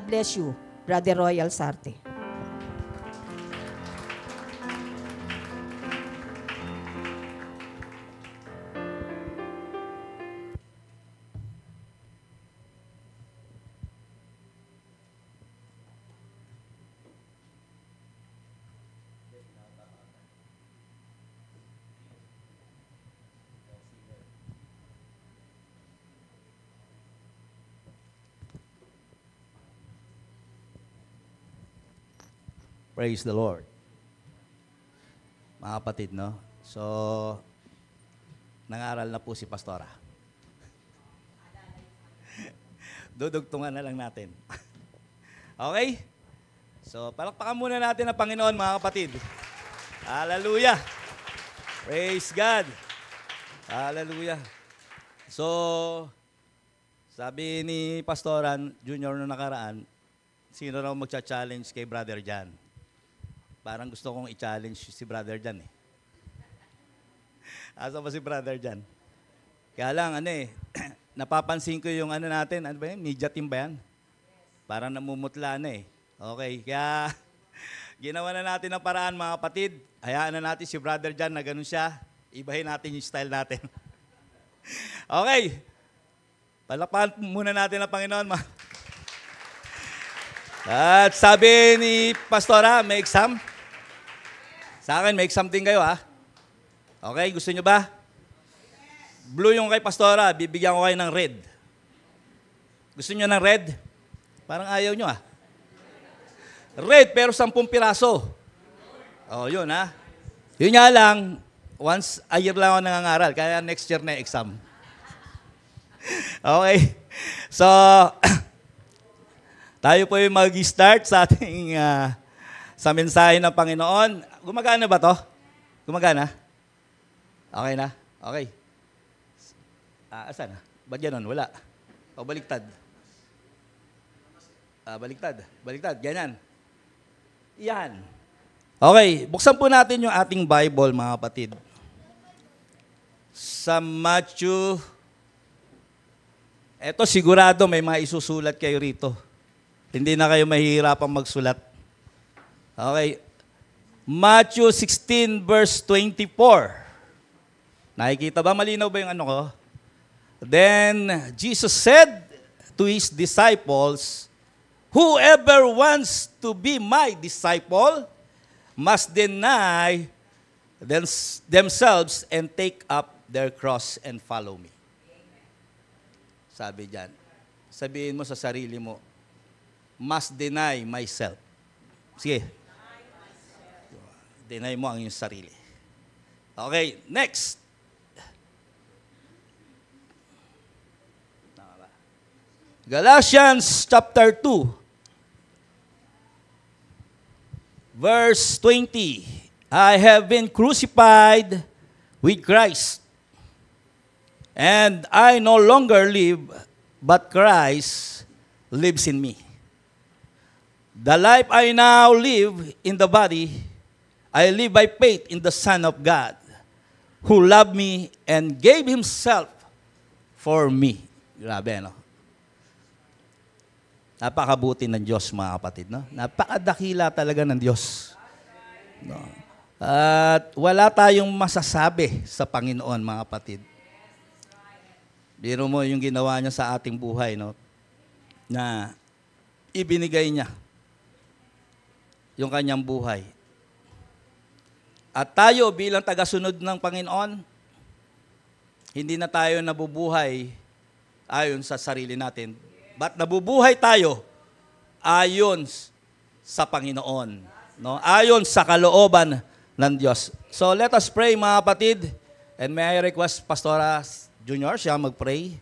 bless you, Brother Royal Sarte. Praise the Lord. Mga kapatid, no? So, nangaral na po si Pastora. Dudugtungan na lang natin. Okay? So, palakpakan muna natin ang Panginoon, mga kapatid. Hallelujah! Praise God! Hallelujah! So, sabi ni Pastoran Junior na nakaraan, sino raw magcha-challenge kay Brother Jan? Parang gusto kong i-challenge si Brother Jan eh. Asa ba si Brother Jan? Kaya lang, napapansin ko yung natin, ano ba yun? Media team ba yan? Parang namumutla na eh. Okay, kaya ginawa na natin ang paraan, mga kapatid. Hayaan na natin si Brother Jan na ganun siya. Ibahin natin yung style natin. Okay. Palakpakan muna natin ang Panginoon. At sabi ni Pastora, may exam. Sa akin, may exam din kayo, ha? Okay, gusto nyo ba? Blue yung kay Pastora, bibigyan ko kayo ng red. Gusto nyo ng red? Parang ayaw nyo, ha? Red, pero 10 piraso. Oh, yun, ha? Yun nga lang, once a year lang ako nangangaral, kaya next year na exam. Okay. So, tayo po yung mag-start sa ating sa mensahe ng Panginoon. Gumagana ba to? Gumagana? Okay na? Okay. Asan? Ba't ganun? Wala. O, baliktad. Baliktad. Ganyan. Yan. Okay. Buksan po natin yung ating Bible, mga kapatid. Sa Matthew. Eto, sigurado may mga isusulat kayo rito. Hindi na kayo mahihirapang magsulat. Okay. Matthew 16 verse 24. Nakikita ba? Malinaw ba yung ko? Then Jesus said to His disciples, whoever wants to be my disciple must deny themselves and take up their cross and follow me. Sabi diyan. Sabihin mo sa sarili mo, must deny myself. Sige. Deny mo ang iyong sarili. Okay, next. Galatians chapter 2, verse 20. I have been crucified with Christ, and I no longer live, but Christ lives in me. The life I now live in the body, I live by faith in the Son of God, who loved me and gave Himself for me. Grabe, no? Napakabuti ng Diyos, mga kapatid, no? Napakadakila talaga ng Diyos. No? At wala tayong masasabi sa Panginoon, mga kapatid. Biro mo yung ginawa niya sa ating buhay, no? Na ibinigay niya yung kanyang buhay. At tayo bilang tagasunod ng Panginoon, hindi na tayo nabubuhay ayon sa sarili natin. But nabubuhay tayo ayon sa Panginoon. No? Ayon sa kalooban ng Diyos. So let us pray, mga kapatid. And may I request Pastora Junior, siya mag-pray.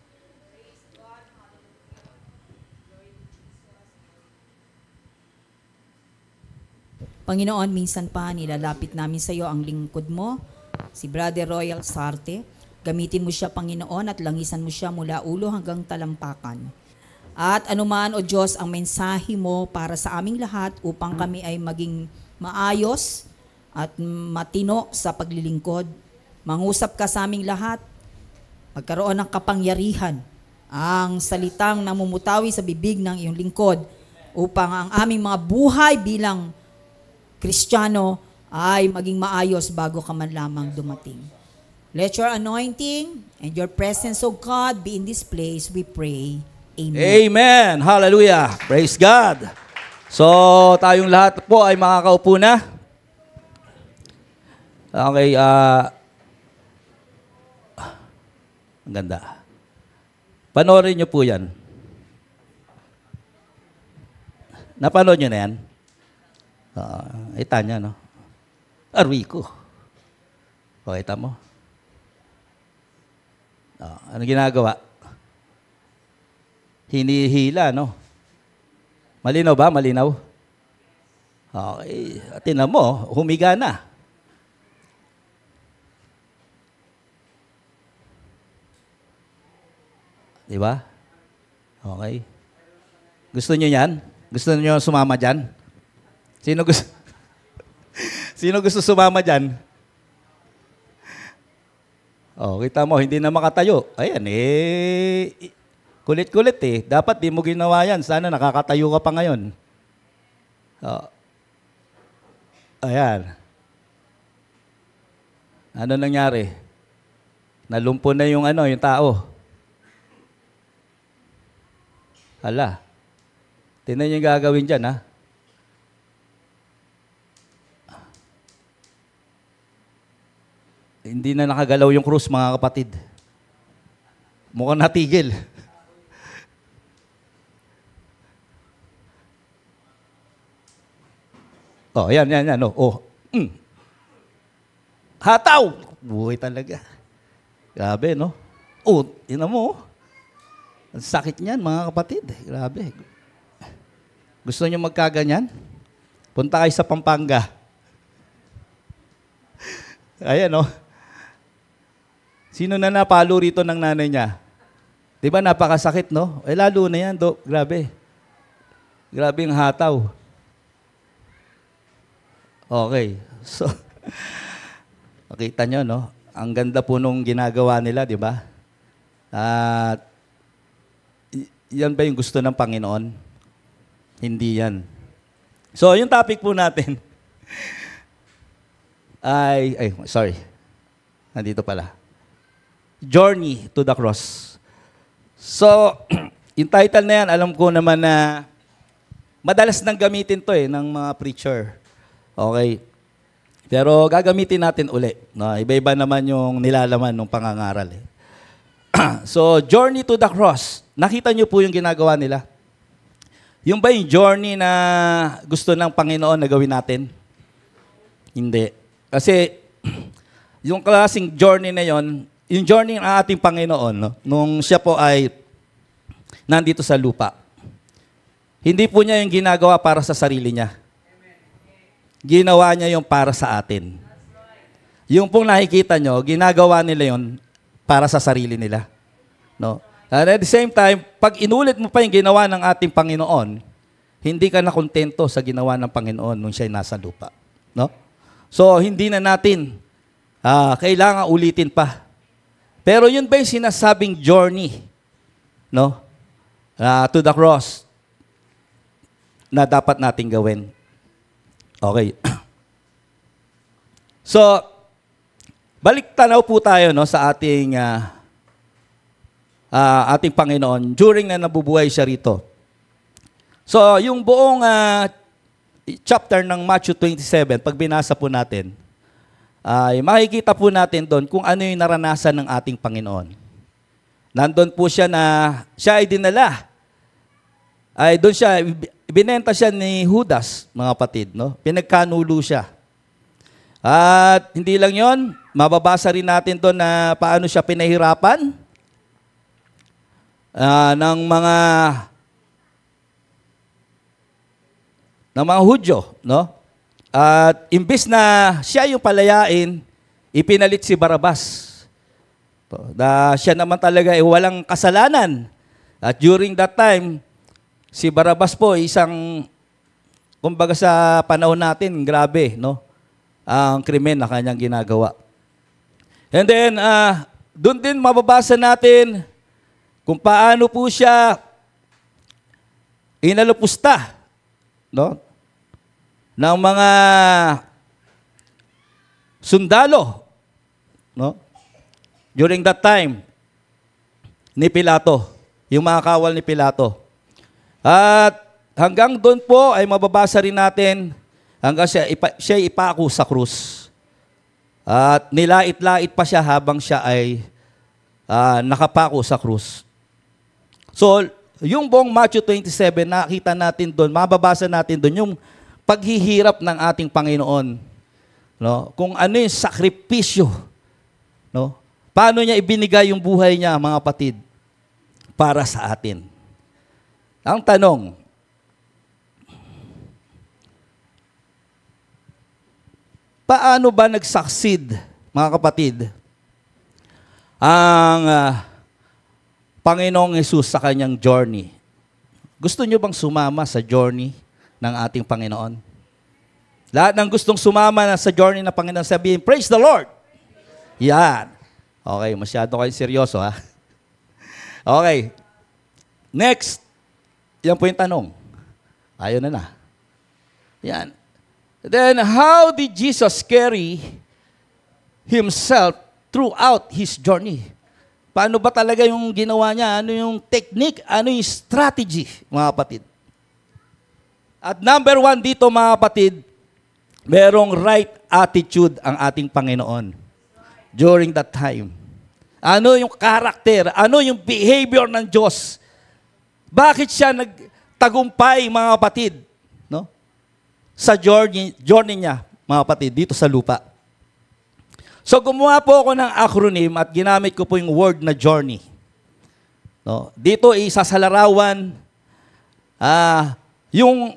Panginoon, minsan pa nilalapit namin sa iyo ang lingkod mo, si Brother Royal Sarte. Gamitin mo siya, Panginoon, at langisan mo siya mula ulo hanggang talampakan. At anuman, O Diyos, ang mensahe mo para sa aming lahat upang kami ay maging maayos at matino sa paglilingkod. Mangusap ka sa aming lahat, magkaroon ng kapangyarihan ang salitang namumutawi sa bibig ng iyong lingkod upang ang aming mga buhay bilang Kristiyano ay maging maayos bago ka man lamang dumating. Let your anointing and your presence, O God, be in this place, we pray. Amen. Amen. Hallelujah. Praise God. So, tayong lahat po ay makakaupo na. Okay, ang ganda. Panoorin niyo po yan. Napanood niyo na yan? Tanya, no? Arwiko. O, kita mo? Ano ginagawa? Hinihila, no? Malinaw ba? Malinaw? Okay. Tingnan mo, humiga na. Di ba? Okay. Gusto niyo yan? Gusto niyo sumama dyan? Sino gusto? Sino gusto sumama dyan? Oh, kita mo, hindi na makatayo. Ayan, kulit-kulit eh. Dapat di mo ginawa yan. Sana nakakatayo ka pa ngayon. Oh. Ayan. Ano nangyari? Nalumpo na yung yung tao. Hala. Tingnan niyo yung gagawin dyan, ha? Hindi na nakagalaw yung krus, mga kapatid. Mukhang natigil. Oh, yan. Oh. Hataw! Buhay talaga. Grabe, no? Oh, ina mo. Ang sakit niyan, mga kapatid. Grabe. Gusto niyo magkaganyan? Punta kayo sa Pampanga. Ayan, no? Sino na napalo rito ng nanay niya? Di ba napakasakit, no? Lalo na yan, grabe. Grabe yung hataw. Okay. So, makita nyo, no? Ang ganda po nung ginagawa nila, di ba? At yan ba yung gusto ng Panginoon? Hindi yan. So, yung topic po natin sorry. Nandito pala. Journey to the Cross. So, yung title na yan, alam ko naman na madalas nang gamitin to ng mga preacher. Okay. Pero gagamitin natin uli. No? Iba-iba naman yung nilalaman ng pangangaral. So, journey to the cross. Nakita niyo po yung ginagawa nila? Yung ba yung journey na gusto ng Panginoon na gawin natin? Hindi. Kasi, yung klaseng journey na yon, yung journey ng ating Panginoon, no? Nung siya po ay nandito sa lupa, hindi po niya yung ginagawa para sa sarili niya. Ginawa niya yung para sa atin. Yung pong nakikita nyo, ginagawa nila yon para sa sarili nila. No? And at the same time, pag inulit mo pa yung ginawa ng ating Panginoon, hindi ka na kontento sa ginawa ng Panginoon nung siya'y nasa lupa. No? So, hindi na natin kailangan ulitin pa. Pero yun ba yung sinasabing journey, no? To the cross na dapat nating gawin? Okay. So, balik tanaw po tayo, no, sa ating ating Panginoon during na nabubuhay siya rito. So, yung buong chapter ng Matthew 27, pag binasa po natin, ay makikita po natin doon kung ano yung naranasan ng ating Panginoon. Nandun po siya na siya ay dinala. Ay doon siya, ibinenta siya ni Judas, mga kapatid, no? Pinagkanulo siya. At hindi lang yon, mababasa rin natin doon na paano siya pinahirapan ng mga Hudyo, no? At imbis na siya yung palayain, ipinalit si Barabas. Siya naman talaga ay walang kasalanan. At during that time, si Barabas po isang, kumbaga sa panahon natin, grabe, no? Ang krimen na kanyang ginagawa. And then, doon din mababasa natin kung paano po siya inalupusta no, ng mga sundalo, no, during that time, ni Pilato, yung mga kawal ni Pilato. At hanggang doon po ay mababasa rin natin hanggang siya ipako sa krus. At nilait-lait pa siya habang siya ay nakapako sa krus. So, yung buong Matthew 27, nakita natin doon, mababasa natin doon yung paghihirap ng ating Panginoon. No? Kung ano yung sakripisyo. No? Paano niya ibinigay yung buhay niya, mga kapatid, para sa atin. Ang tanong, paano ba nag-succeed, mga kapatid, ang Panginoong Hesus sa kanyang journey? Gusto niyo bang sumama sa journey ng ating Panginoon? Lahat ng gustong sumama na sa journey ng Panginoon, sabihin, praise the Lord! Yan. Okay, masyado kayo seryoso, ha? Okay. Next. Yan po yung tanong. Ayaw na. Yan. Then, how did Jesus carry himself throughout his journey? Paano ba talaga yung ginawa niya? Ano yung technique? Ano yung strategy, mga kapatid? At number 1 dito, mga kapatid, merong right attitude ang ating Panginoon during that time. Ano yung karakter? Ano yung behavior ng Diyos? Bakit siya nagtagumpay, mga kapatid, no? Sa journey niya, mga kapatid, dito sa lupa. So gumawa po ako ng acronym at ginamit ko po yung word na journey. No? Dito isasalarawan yung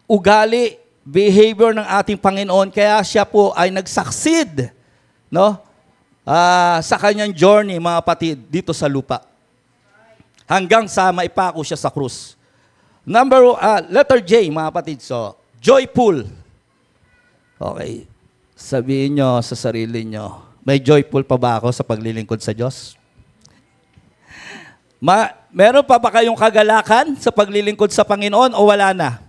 ugali, behavior ng ating Panginoon, kaya siya po ay nag-succeed, no? Sa kanyang journey, mga kapatid, dito sa lupa. Hanggang sa maipako siya sa krus. Letter J, mga kapatid. So, joyful. Okay. Sabihin nyo sa sarili nyo, may joyful pa ba ako sa paglilingkod sa Diyos? Meron pa ba kayong kagalakan sa paglilingkod sa Panginoon o wala na?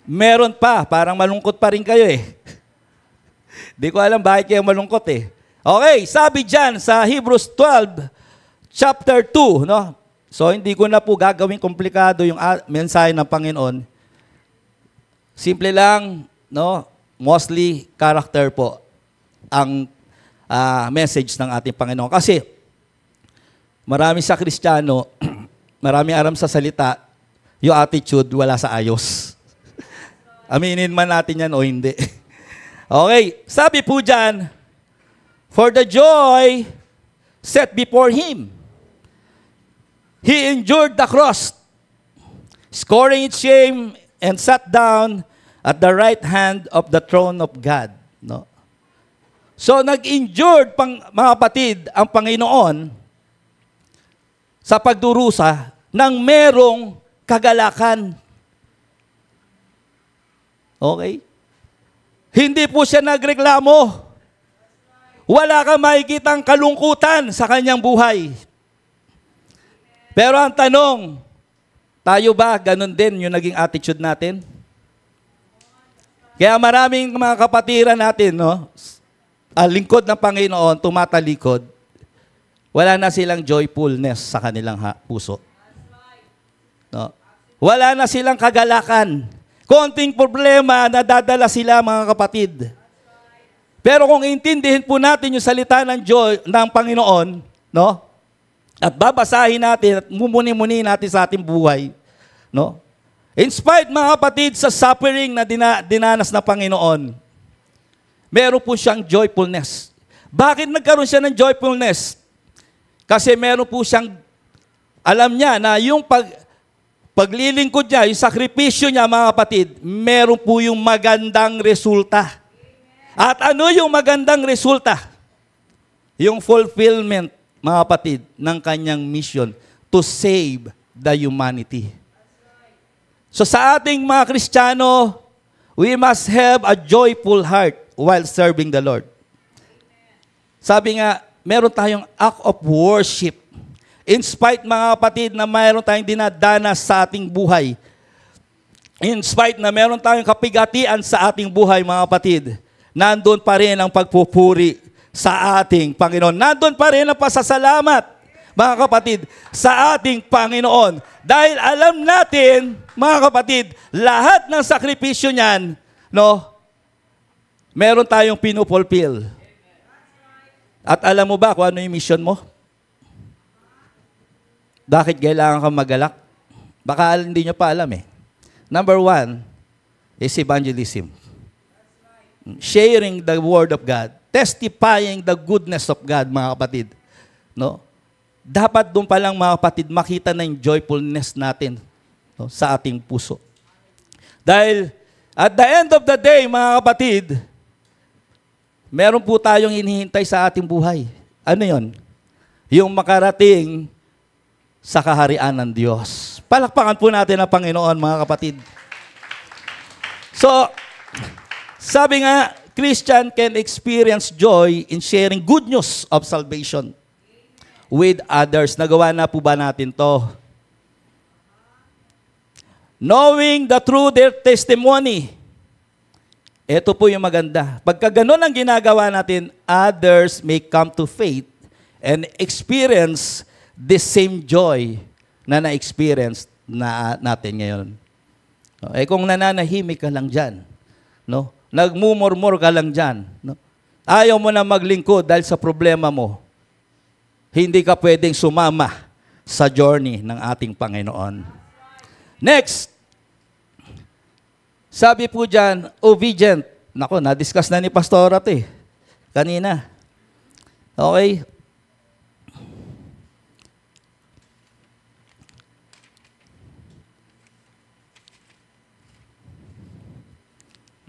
Meron pa. Parang malungkot pa rin kayo eh. Di ko alam bakit kayo malungkot eh. Okay, sabi dyan sa Hebrews 12, chapter 2, no? So, hindi ko na po gagawin komplikado yung mensahe ng Panginoon. Simple lang, no? Mostly character po ang message ng ating Panginoon. Kasi, marami sa Kristiyano, marami aram sa salita, yung attitude wala sa ayos. Aminin man natin yan o hindi. Okay, sabi po dyan, for the joy set before Him, He endured the cross, scoring its shame, and sat down at the right hand of the throne of God. No? So, nag-endured, mga kapatid, ang Panginoon sa pagdurusa ng merong kagalakan. Okay? Hindi po siya nagreklamo. Wala kang makikitang kalungkutan sa kanyang buhay. Pero ang tanong, tayo ba ganun din yung naging attitude natin? Kaya maraming mga kapatiran natin, no, lingkod ng Panginoon, tumatalikod, wala na silang joyfulness sa kanilang puso. No? Wala na silang kagalakan. Konting problema, nadadala sila, mga kapatid. Pero kung intindihin po natin yung salita ng ng Panginoon, no? At babasahin natin at mumuni-muni natin sa ating buhay, no? In spite, mga kapatid, sa suffering na dinanas na Panginoon, meron po siyang joyfulness. Bakit nagkaroon siya ng joyfulness? Kasi meron po siyang, alam niya na yung paglilingkod niya, yung sakripisyo niya, mga kapatid, meron po yung magandang resulta. At ano yung magandang resulta? Yung fulfillment, mga kapatid, ng kanyang mission to save the humanity. So sa ating mga Kristiyano, we must have a joyful heart while serving the Lord. Sabi nga, meron tayong act of worship. In spite, mga kapatid, na mayroon tayong dinadanas sa ating buhay, in spite na meron tayong kapigatian sa ating buhay, mga kapatid, nandun pa rin ang pagpupuri sa ating Panginoon. Nandun pa rin ang pasasalamat, mga kapatid, sa ating Panginoon. Dahil alam natin, mga kapatid, lahat ng sakripisyo niyan, no, meron tayong pinupulfill. At alam mo ba kung ano yung mission mo? Bakit kailangan kang magalak? Baka hindi nyo pa alam eh. Number 1 is evangelism. Sharing the Word of God. Testifying the goodness of God, mga kapatid. No? Dapat doon pa lang, mga kapatid, makita na yung joyfulness natin, no, sa ating puso. Dahil at the end of the day, mga kapatid, meron po tayong hinihintay sa ating buhay. Ano yon? Yung makarating sa kaharian ng Diyos. Palakpakan po natin ang Panginoon, mga kapatid. So, sabi nga, Christian can experience joy in sharing good news of salvation with others. Nagawa na po ba natin to? Knowing the true their testimony. Ito po yung maganda. Pagka ganun ang ginagawa natin, others may come to faith and experience the same joy na na-experience na natin ngayon. Kung nananahimik ka lang dyan, no? Nagmumurmur ka lang dyan, no? Ayaw mo na maglingkod dahil sa problema mo, hindi ka pwedeng sumama sa journey ng ating Panginoon. Next, sabi po dyan, obedient. Nako, na-discuss na ni Pastora ito eh, kanina. Okay?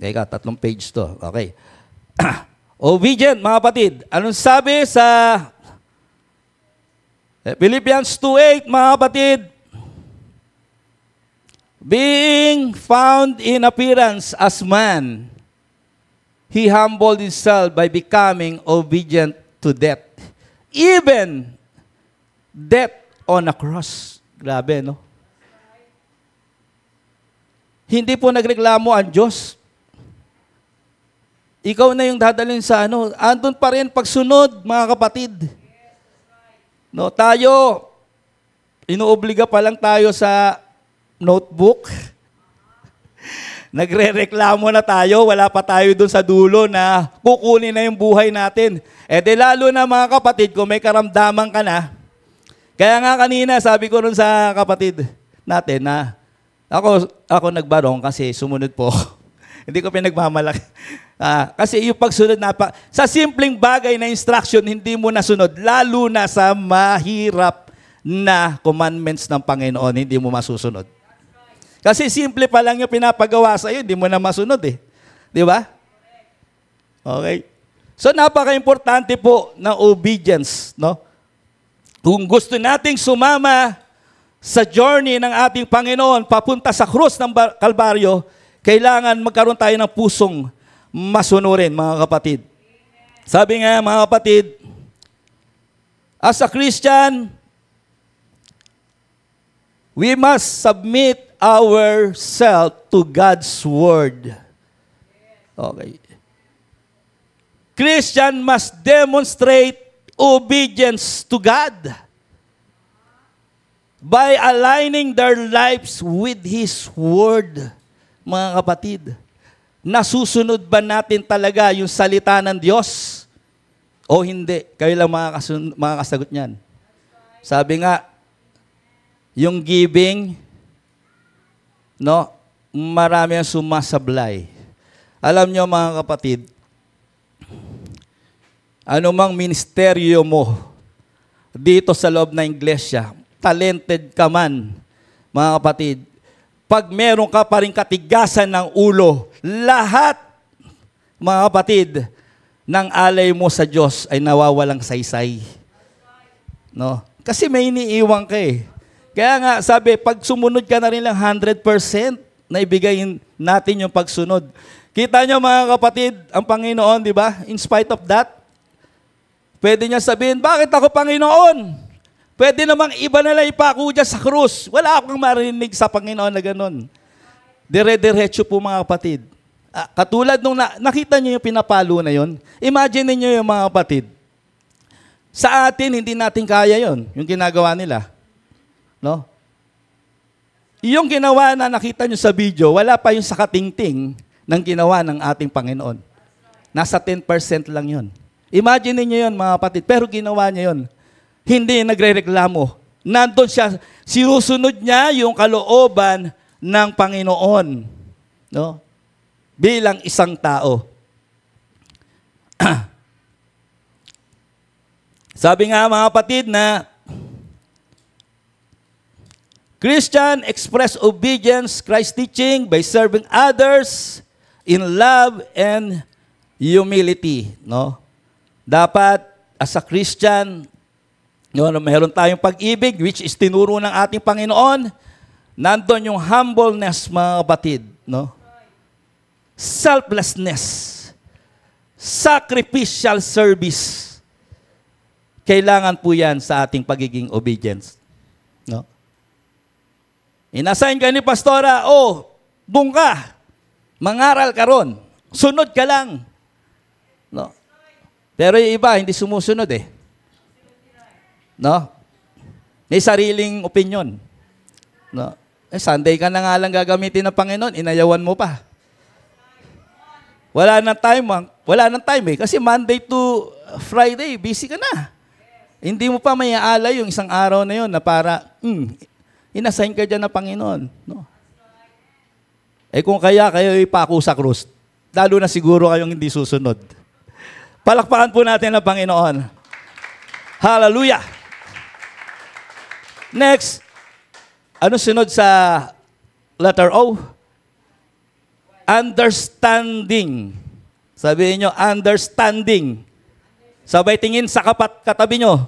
Teka, 3 page to. Okay. Obedient, mga kapatid. Anong sabi sa Philippians 2:8, mga kapatid? Being found in appearance as man, he humbled himself by becoming obedient to death. Even death on a cross. Grabe, no? Hindi po nagreklamo ang Diyos. Ikaw na yung dadalhin sa ano. Andun pa rin pagsunod, mga kapatid. No, tayo, inuobliga pa lang tayo sa notebook. Nagre-reklamo na tayo, wala pa tayo dun sa dulo na kukunin na yung buhay natin. Eh di lalo na, mga kapatid, kung may karamdaman ka na. Kaya nga kanina, sabi ko rin sa kapatid natin na ako nagbarong kasi sumunod po. Hindi ko pinagmamalaki. Kasi yung pagsunod sa simpleng bagay na instruction, hindi mo nasunod, lalo na sa mahirap na commandments ng Panginoon, hindi mo masusunod. Kasi simple pa lang yung pinapagawa sa iyo, hindi mo na masunod eh. Di ba? Okay. So napaka-importante po ng obedience, no? Kung gusto nating sumama sa journey ng ating Panginoon papunta sa krus ng Kalbaryo, kailangan magkaroon tayo ng pusong masunurin, mga kapatid. Sabi nga, mga kapatid, as a Christian, we must submit ourselves to God's Word. Okay. Christian must demonstrate obedience to God by aligning their lives with His Word. Mga kapatid, nasusunod ba natin talaga yung salita ng Diyos? O hindi? Kayo lang makakasagot niyan. Sabi nga, yung giving, no, marami ang sumasablay. Alam niyo, mga kapatid, anumang ministeryo mo dito sa loob ng iglesia, talented ka man, mga kapatid, pag meron ka pa rin katigasan ng ulo, lahat, mga kapatid, ng alay mo sa Diyos ay nawawalang saysay. No? Kasi may iniiwan ka eh. Kaya nga, sabi, pag sumunod ka na rin lang 100% na ibigay natin yung pagsunod. Kita nyo, mga kapatid, ang Panginoon, di ba? In spite of that, pwede niya sabihin, bakit ako, Panginoon? Pwede namang iba na lang ipako dyan sa krus. Wala akong marinig sa Panginoon na ganun. dire-diretso po mga kapatid. Katulad nung nakita niyo yung pinapalo na yon, imagine niyo yung mga kapatid. Sa atin, hindi natin kaya yon, yung ginagawa nila. No? Yung ginawa na nakita nyo sa video, wala pa yung sakatingting ng ginawa ng ating Panginoon. Nasa 10% lang yon. Imagine niyo yon mga kapatid, pero ginawa niya yon. Hindi nagre-reklamo. Nandun siya, sinusunod niya yung kalooban ng Panginoon. No? Bilang isang tao. Sabi nga mga kapatid na Christian express obedience, Christ's teaching by serving others in love and humility. No? Dapat as a Christian, meron tayong pag-ibig which is tinuro ng ating Panginoon. Nandun yung humbleness mga kapatid. No? Selflessness. Sacrificial service. Kailangan po yan sa ating pagiging obedience. No? Inassign ka ni pastora, doon ka. Mangaral ka ron. Sunod ka lang. No? Pero yung iba, hindi sumusunod eh. No? May sariling opinion. No? Sunday ka na nga lang gagamitin ng Panginoon, inayawan mo pa. Wala nang time eh. Kasi Monday to Friday, busy ka na. Hindi mo pa may aalay yung isang araw na yun na para, inassign ka dyan ng Panginoon. No? Kung kaya kayo ipako sa krus, lalo na siguro kayong hindi susunod. Palakpakan po natin ang Panginoon. Hallelujah! Next, ano sunod sa letter O? Understanding. Sabihin nyo, understanding. Sabay tingin sa katabi nyo.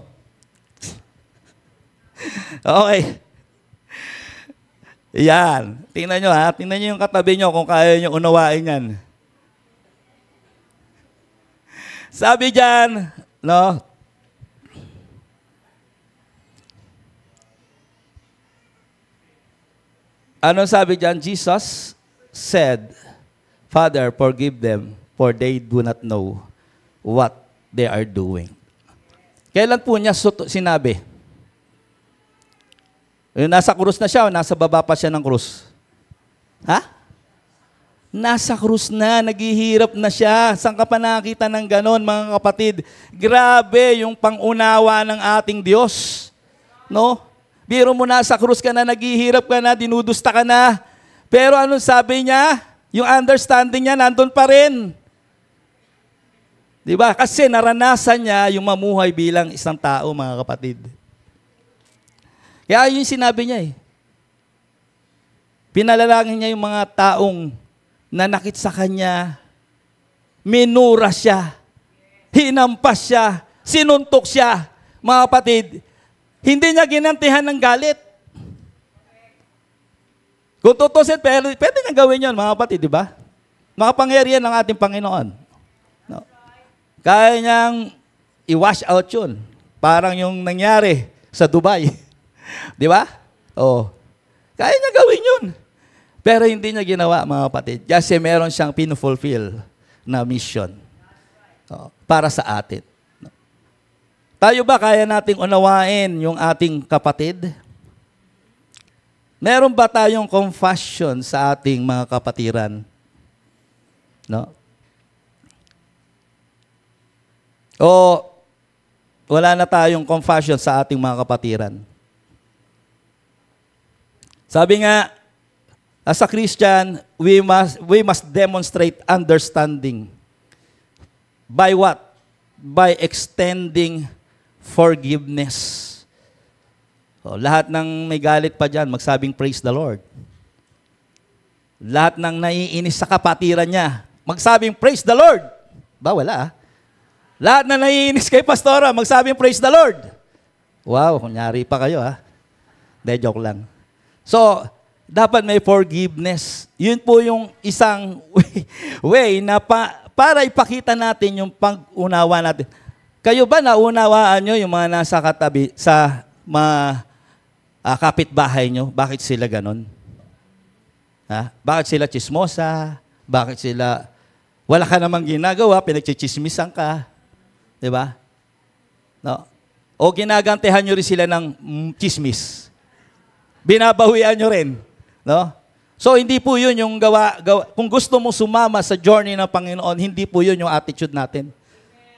Okay. Yan. Tingnan nyo ha. Tingnan nyo yung katabi nyo kung kaya nyo unawain yan. Sabi dyan, no? Ano sabi dyan? Jesus said, Father, forgive them, for they do not know what they are doing. Kailan po niya sinabi? Nasa krus na siya o nasa baba pa siya ng krus? Ha? Nasa krus na, naghihirap na siya. Saan ka pa nakakita ng ganon, mga kapatid? Grabe yung pangunawa ng ating Diyos. No? Biro mo nasa krus ka na, naghihirap ka na, dinudusta ka na. Pero anong sabi niya? Yung understanding niya nandun pa rin. Diba? Kasi naranasan niya yung mamuhay bilang isang tao, mga kapatid. Kaya yun sinabi niya eh. Pinalalangin niya yung mga taong nanakit sa kanya, minura siya, hinampas siya, sinuntok siya. Mga kapatid, hindi niya ginantihan ng galit. Kung tutusin, pwede niya gawin yun, mga kapatid, di ba? Makapangyarihan ng ating Panginoon. No? Kaya niyang i-wash out yun. Parang yung nangyari sa Dubai. Di ba? Oo. Kaya niya gawin yun. Pero hindi niya ginawa, mga kapatid. Kasi meron siyang pinufulfill na mission para sa atin. Tayo ba kaya nating unawain yung ating kapatid? Meron ba tayong compassion sa ating mga kapatiran? No? O wala na tayong compassion sa ating mga kapatiran? Sabi nga, as a Christian, we must demonstrate understanding. By what? By extending forgiveness. So, lahat ng may galit pa dyan, magsabing praise the Lord. Lahat ng naiinis sa kapatiran niya, magsabing praise the Lord. Ba, wala. Lahat na naiinis kay pastora, magsabing praise the Lord. Wow, kunyari pa kayo ha. De, joke lang. So, dapat may forgiveness. Yun po yung isang way na para ipakita natin yung pag-unawa natin. Kayo ba naunawaan nyo yung mga nasa katabi, sa mga kapitbahay nyo? Bakit sila ganon? Ha? Bakit sila chismosa? Bakit sila, wala ka namang ginagawa, pinagchichismisan ka? Di ba? No? O ginagantihan nyo rin sila ng chismis. Binabawian nyo rin. No? So, hindi po yun yung gawa. Kung gusto mong sumama sa journey ng Panginoon, hindi po yun yung attitude natin.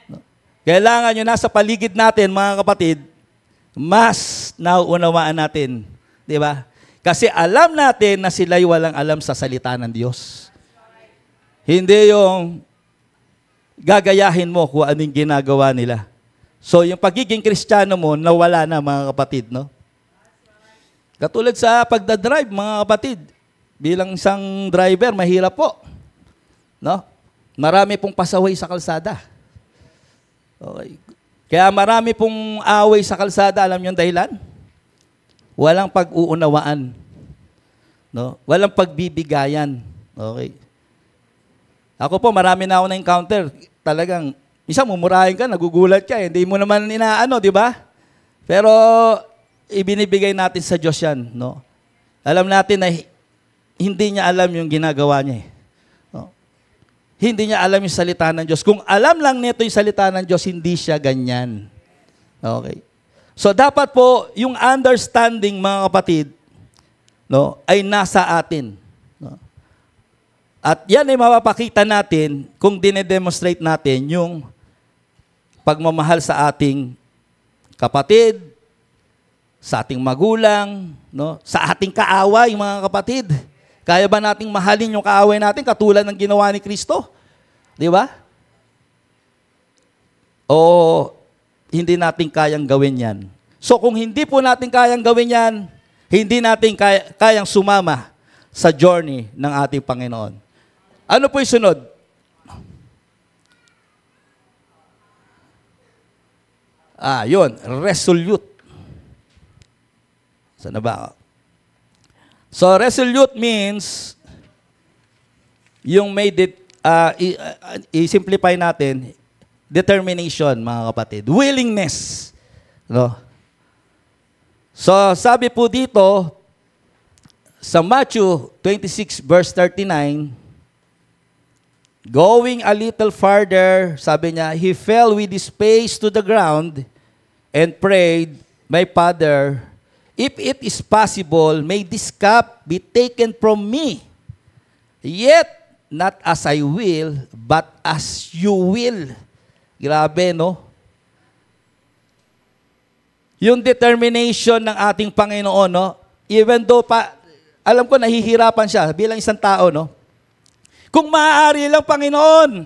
No? Kailangan nyo nasa paligid natin, mga kapatid, mas nauunawaan natin. Di ba? Kasi alam natin na sila'y walang alam sa salita ng Diyos. Hindi yung gagayahin mo kung anong ginagawa nila. So, yung pagiging Kristiyano mo, nawala na, mga kapatid, no? Katulad sa pagdadrive, mga kapatid, bilang isang driver, mahirap po. No? Marami pong pasaway sa kalsada. Okay. Kaya marami pong away sa kalsada, alam niyo yung dahilan? Walang pag-uunawaan. No? Walang pagbibigayan. Okay. Ako po, marami na ako na-encounter. Talagang, minsan mumurahin ka, nagugulat ka. Hindi mo naman inaano, di ba? Pero, ibinibigay natin sa Diyos yan. No? Alam natin na hindi niya alam yung ginagawa niya. No? Hindi niya alam yung salita ng Diyos. Kung alam lang nito yung salita ng Diyos, hindi siya ganyan. Okay. So, dapat po, yung understanding, mga kapatid, no, ay nasa atin. No? At yan ay mapapakita natin kung dinedemonstrate natin yung pagmamahal sa ating kapatid, sa ating magulang, no, sa ating kaaway, mga kapatid. Kaya ba nating mahalin yung kaaway natin katulad ng ginawa ni Kristo? Di ba? O hindi natin kayang gawin yan. So kung hindi po natin kayang gawin yan, hindi natin kayang sumama sa journey ng ating Panginoon. Ano po yung sunod? Yun, resolute. Saan na ba? So resolute means yung i-simplify natin, determination, mga kapatid. Willingness. No? So, sabi po dito, sa Matthew 26 verse 39, going a little farther, sabi niya, he fell with his face to the ground and prayed, my Father, if it is possible, may this cup be taken from me. Yet, not as I will, but as you will. Grabe, no? Yung determination ng ating Panginoon, no? Even though alam ko nahihirapan siya bilang isang tao, no? Kung maaari lang, Panginoon,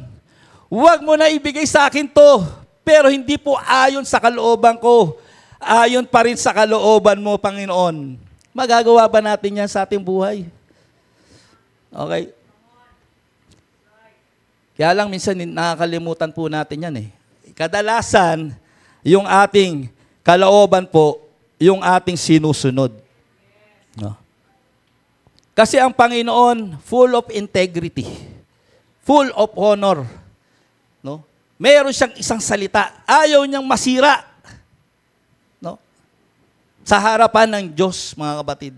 huwag mo na ibigay sa akin to, pero hindi po ayon sa kalooban ko. Ayon pa rin sa kalooban mo, Panginoon. Magagawa ba natin yan sa ating buhay? Okay? Kaya lang minsan nakakalimutan po natin yan eh. Kadalasan, yung ating kalooban po, yung ating sinusunod. No? Kasi ang Panginoon, full of integrity, full of honor. No? Meron siyang isang salita, ayaw niyang masira. No? Sa harapan ng Diyos, mga kapatid.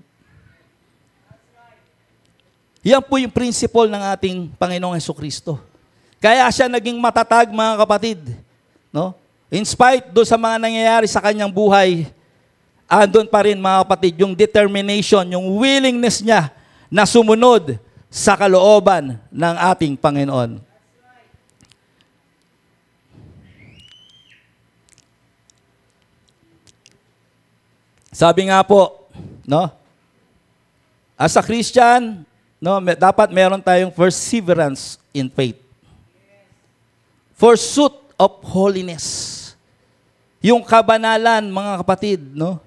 Yan po yung principle ng ating Panginoong Jesucristo. Kaya siya naging matatag, mga kapatid. No? In spite do sa mga nangyayari sa kanyang buhay, andun pa rin, mga kapatid, yung determination, yung willingness niya na sumunod sa kalooban ng ating Panginoon. Sabi nga po, no? As a Christian, no, dapat meron tayong perseverance in faith. Pursuit of holiness. Yung kabanalan, mga kapatid, no?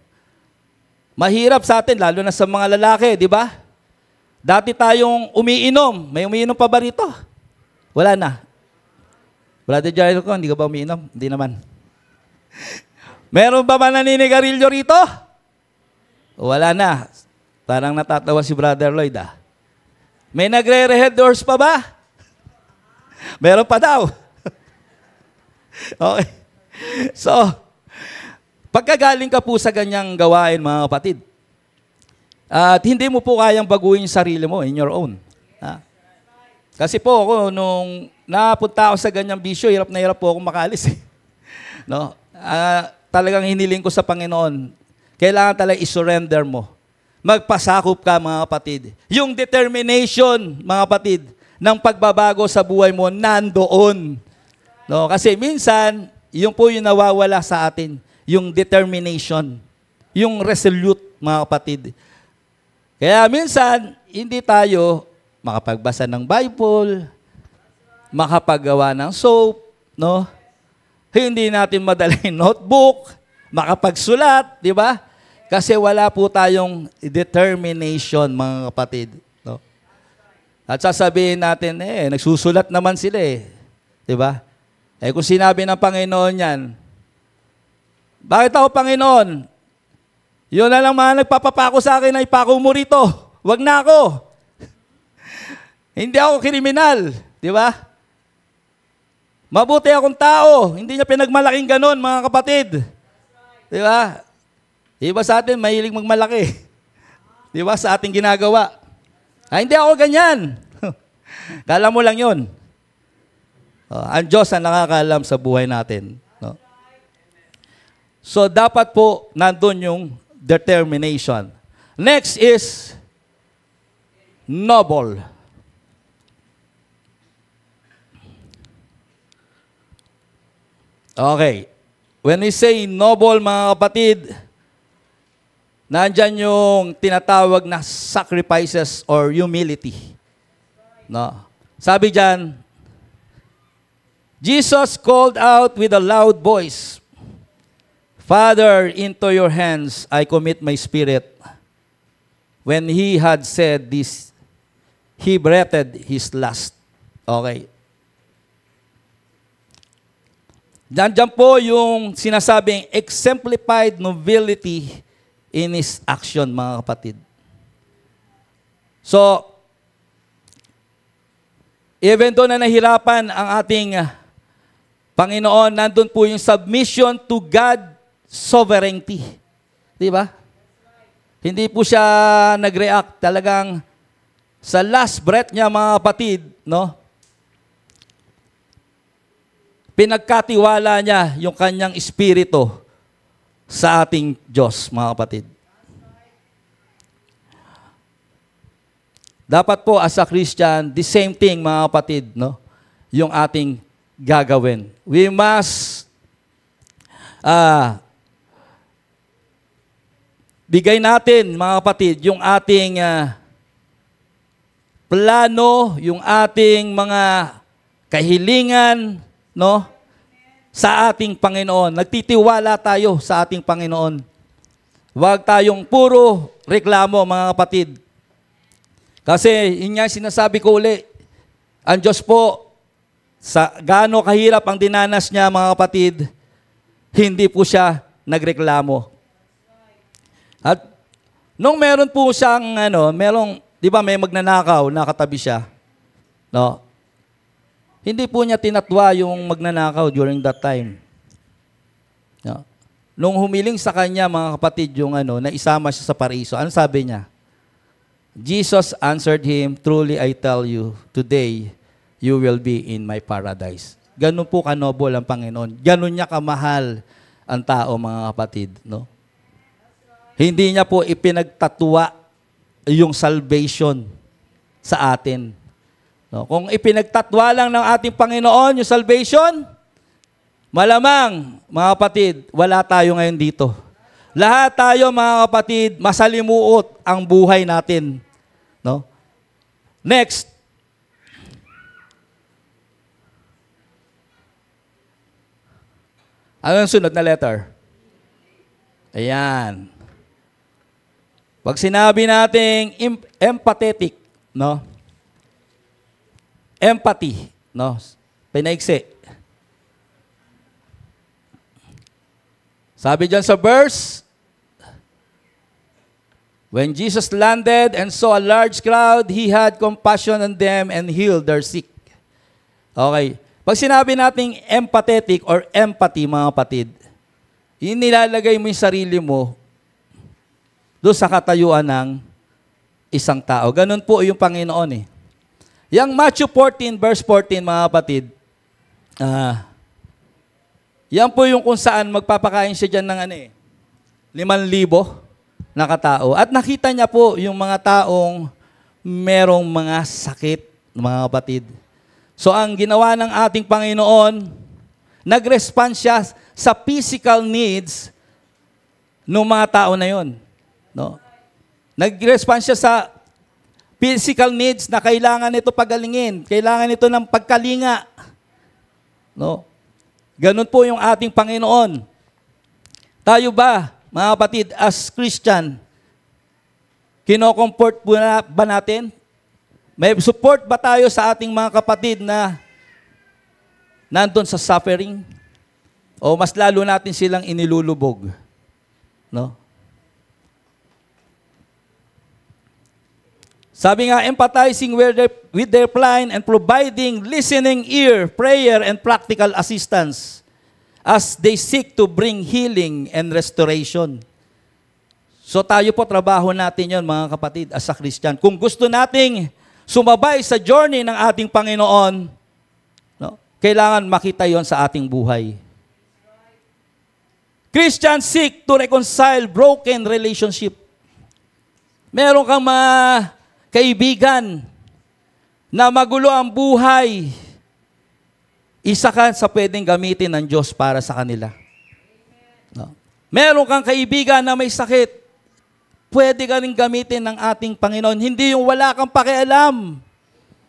Mahirap sa atin, lalo na sa mga lalaki, di ba? Dati tayong umiinom. May umiinom pa ba rito? Wala na. Brother Jairo ko, hindi ka ba umiinom? Hindi naman. Meron ba naninigarilyo rito? Wala na. Parang natatawa si Brother Lloyd, ah. May nagre-red doors pa ba? Meron pa daw. Okay. So, pagkagaling ka po sa ganyang gawain, mga kapatid, At hindi mo po kayang baguhin yung sarili mo in your own. Ha? Kasi po ako, nung napunta ako sa ganyang bisyo, hirap na hirap po ako makalis. No? Talagang hiniling ko sa Panginoon, kailangan talaga i-surrender mo. Magpasakop ka, mga kapatid. Yung determination, mga kapatid, ng pagbabago sa buhay mo, nandoon. No? Kasi minsan, yung po yung nawawala sa atin, yung determination, yung resolute, mga kapatid. Kaya minsan, hindi tayo makapagbasa ng Bible, makapagawa ng soap, no? Hindi natin madala yung notebook, makapagsulat, di ba? Kasi wala po tayong determination, mga kapatid. No? At sasabihin natin, nagsusulat naman sila eh. Di ba? Kung sinabi ng Panginoon yan, bakit ako, Panginoon? Yun na lang mga nagpapapako sa akin na ipako mo rito. Wag na ako. Hindi ako kriminal. Di ba? Mabuti akong tao. Hindi niya pinagmalaking ganon, mga kapatid. Di ba? Iba sa atin, mahilig magmalaki. Di ba? Sa ating ginagawa. Hindi ako ganyan. Kala mo lang yun. Ang Diyos ang nakakaalam sa buhay natin. No? So, dapat po nandun yung determination. Next is noble. Okay. When we say noble, mga kapatid, nandyan yung tinatawag na sacrifices or humility. No? Sabi dyan, Jesus called out with a loud voice, Father, into your hands I commit my spirit. When he had said this, he breathed his last. Okay. Diyan po yung sinasabing exemplified nobility in his action, mga kapatid. So, even though na nahirapan ang ating Panginoon, nandun po yung submission to God's sovereignty. Di ba? Hindi po siya nag-react. Talagang sa last breath niya, mga kapatid, no? Pinagkatiwala niya yung kanyang espiritu sa ating Diyos, mga kapatid. Dapat po as a Christian, the same thing, mga kapatid, no? Yung ating gagawin. We must bigay natin, mga kapatid, yung ating plano, yung ating mga kahilingan, no? Sa ating Panginoon. Nagtitiwala tayo sa ating Panginoon. Huwag tayong puro reklamo, mga kapatid. Kasi, yun nga sinasabi ko uli, ang Diyos po, sa gaano kahirap ang dinanas niya, mga kapatid, hindi po siya nagreklamo. At nung meron po siyang, di ba may magnanakaw, nakatabi siya, no? Hindi po niya tinatwa yung magnanakaw during that time. No? Nung humiling sa kanya, mga kapatid, yung na isama siya sa paraiso, ano sabi niya? Jesus answered him, Truly I tell you, today you will be in my paradise. Ganun po kanobol ang Panginoon. Ganun niya kamahal ang tao, mga kapatid. No? Hindi niya po ipinagtatwa yung salvation sa atin. No, kung ipinagtatwa lang ng ating Panginoon yung salvation, malamang, mga kapatid, wala tayo ngayon dito. Lahat tayo, mga kapatid, masalimuot ang buhay natin. No? Next. Ano yung sunod na letter? Ayan. Pag sinabi nating empathetic, no? Empathy, no? Pinaigsi. Sabi dyan sa verse, when Jesus landed and saw a large crowd, he had compassion on them and healed their sick. Okay. Pag sinabi nating empathetic or empathy, mga kapatid, nilalagay mo yung sarili mo doon sa katayuan ng isang tao. Ganun po yung Panginoon eh. Yang Matthew 14, verse 14, mga kapatid, yan po yung kung saan magpapakain siya dyan ng 5,000 na katao. At nakita niya po yung mga taong merong mga sakit, mga kapatid. So ang ginawa ng ating Panginoon, nag-respond siya sa physical needs ng mga tao na yon. No? Nag-respond siya sa physical needs na kailangan nito pagalingin, kailangan nito ng pagkalinga. No? Ganun po yung ating Panginoon. Tayo ba, mga kapatid, as Christian, kino-comfort ba natin? May support ba tayo sa ating mga kapatid na nandun sa suffering? O mas lalo natin silang inilulubog? No? Sabi nga, empathizing with their plight and providing listening ear, prayer, and practical assistance as they seek to bring healing and restoration. So tayo po, trabaho natin yon, mga kapatid, as a Christian. Kung gusto nating sumabay sa journey ng ating Panginoon, no, kailangan makita yon sa ating buhay. Christians seek to reconcile broken relationship. Meron kang mga kaibigan na magulo ang buhay, isa ka sa pwedeng gamitin ng Diyos para sa kanila. No? Meron kang kaibigan na may sakit, pwede ka rin gamitin ng ating Panginoon. Hindi yung wala kang pakialam,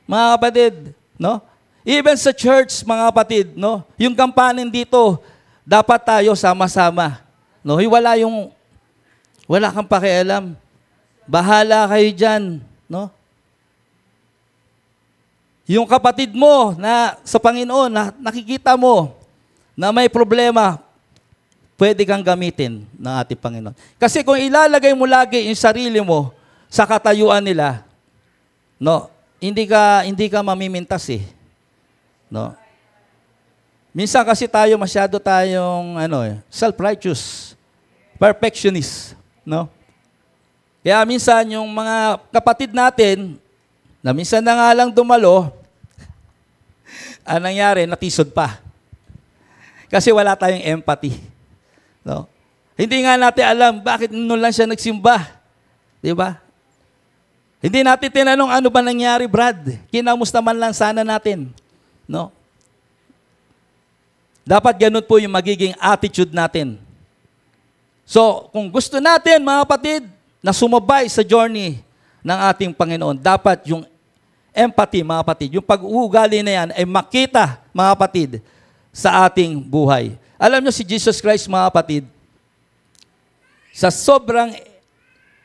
mga kapatid. No? Even sa church, mga kapatid, no? Yung kampanin dito, dapat tayo sama-sama. No? Wala kang pakialam. Bahala kayo dyan. No? Yung kapatid mo na sa Panginoon, na nakikita mo na may problema, pwede kang gamitin ng ating Panginoon. Kasi kung ilalagay mo lagi yung sarili mo sa katayuan nila, no, hindi ka mamimintas eh. No? Minsan kasi masyado tayong self-righteous, perfectionist, no? Kaya minsan yung mga kapatid natin, na minsan na nga lang dumalo, ang nangyari, natisod pa. Kasi wala tayong empathy. No? Hindi nga natin alam bakit noon lang siya nagsimba. Di ba? Hindi natin tinanong ano ba nangyari, Brad. Kinamusta man lang sana natin. No? Dapat ganun po yung magiging attitude natin. So, kung gusto natin, mga kapatid, na sumabay sa journey ng ating Panginoon, dapat yung empathy, mga kapatid, yung pag-uugali na yan ay makita, mga kapatid, sa ating buhay. Alam nyo si Jesus Christ, mga kapatid, sa sobrang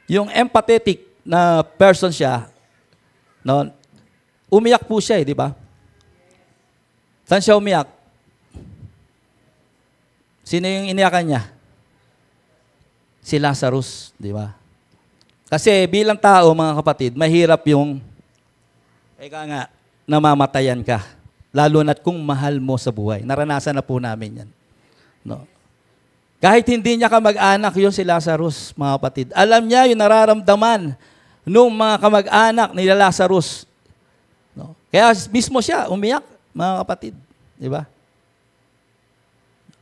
yung empathetic na person siya, no, umiyak po siya di ba? Saan siya umiyak? Sino yung iniyakan niya? Si Lazarus, di ba? Kasi bilang tao, mga kapatid, mahirap yung, namamatayan ka. Lalo na't kung mahal mo sa buhay. Naranasan na po namin yan. No? Kahit hindi niya kamag-anak yun si Lazarus, mga kapatid. Alam niya yung nararamdaman nung mga kamag-anak ni Lazarus. No? Kaya mismo siya umiyak, mga kapatid. Di ba?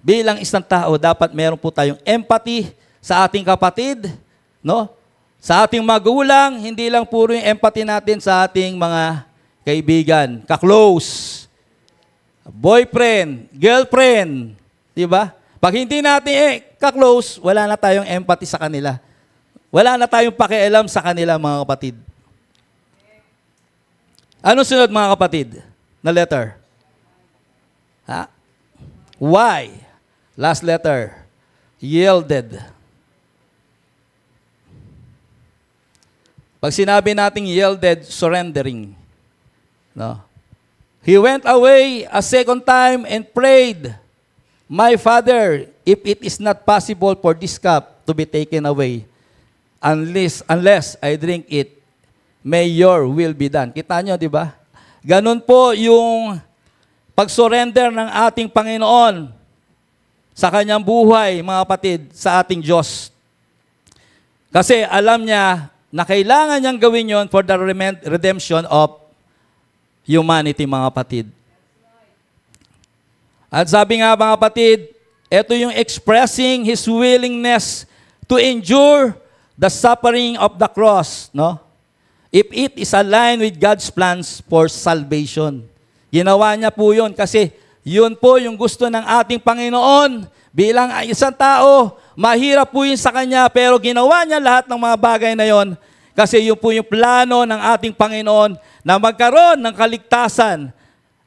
Bilang isang tao, dapat meron po tayong empathy sa ating kapatid, no? Sa ating magulang, hindi lang puro yung empathy natin sa ating mga kaibigan, ka-close, boyfriend, girlfriend, di ba? Pag hindi natin ka-close, wala na tayong empathy sa kanila. Wala na tayong pakialam sa kanila, mga kapatid. Ano sunod, mga kapatid, na letter? Y. Last letter. Yielded. Pag sinabi nating yielded, surrendering. No? He went away a second time and prayed, "My Father, if it is not possible for this cup to be taken away, unless I drink it, may your will be done." Kita nyo, di ba? Ganun po yung pag-surrender ng ating Panginoon sa kanyang buhay, mga kapatid, sa ating Diyos. Kasi alam niya na kailangan niyang gawin yon for the redemption of humanity, mga kapatid. At sabi nga, mga kapatid, ito yung expressing His willingness to endure the suffering of the cross, no? If it is aligned with God's plans for salvation. Ginawa niya po yun kasi yun po yung gusto ng ating Panginoon. Bilang isang tao, mahirap po yun sa Kanya, pero ginawa niya lahat ng mga bagay na yon kasi yun po yung plano ng ating Panginoon na magkaroon ng kaligtasan